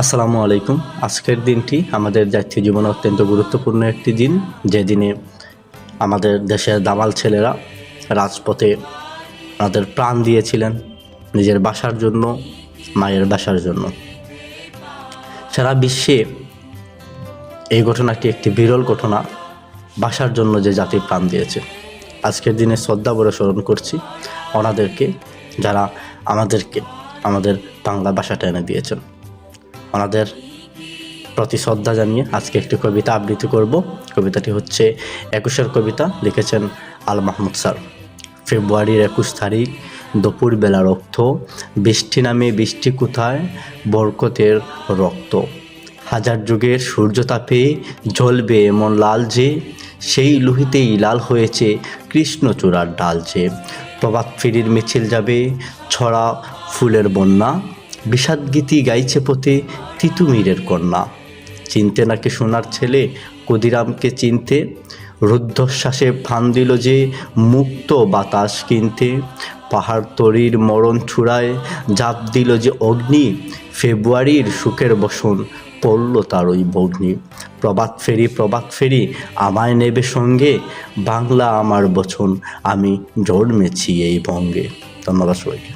আসসালামু আলাইকুম। আজকের দিনটি আমাদের জাতীয় জীবনে অত্যন্ত গুরুত্বপূর্ণ একটি দিন, যে দিনে আমাদের দেশের দামাল ছেলেরা রাজপথে আমাদের প্রাণ দিয়েছিলেন নিজের বাসার জন্য, মায়ের বাসার জন্য। সারা বিশ্বে এই ঘটনাটি একটি বিরল ঘটনা, বাসার জন্য যে জাতি প্রাণ দিয়েছে। আজকের দিনে শ্রদ্ধা ভরে স্মরণ করছি ওনাদেরকে, যারা আমাদের বাংলা ভাষাটা এনে দিয়েছেন। ওনাদের প্রতি শ্রদ্ধা জানিয়ে আজকে একটি কবিতা আবৃত্তি করব। কবিতাটি হচ্ছে 21-এর কবিতা, লিখেছেন আল মাহমুদ স্যার। ফেব্রুয়ারির 21 তারিখ, দুপুর বেলা রক্ত, বৃষ্টি নামে বৃষ্টি কোথায়, বরকতের রক্ত। হাজার যুগের সূর্যতাপে জ্বলবে এমন লাল যে, সেই লোহিতেই লাল হয়েছে কৃষ্ণচূড়ার ডাল যে। প্রভাত ফেরির মিছিল যাবে, ছড়া ফুলের বন্যা, বিষাদগীতি গাইছে পথে তিতুমিরের কন্যা। চিনতে নাকি সোনার ছেলে ক্ষুদিরামকে চিনতে, রুদ্ধশ্বাসে ফান দিল যে মুক্ত বাতাস কিনতে। পাহাড় তরির মরণ ছুড়ায় জাপ দিল যে অগ্নি, ফেব্রুয়ারির সুখের বসন পড়ল তার ওই বগ্নি। প্রভাত ফেরি আমায় নেবে সঙ্গে, বাংলা আমার বচন আমি জন্মেছি এই বঙ্গে। ধন্যবাদ সবাইকে।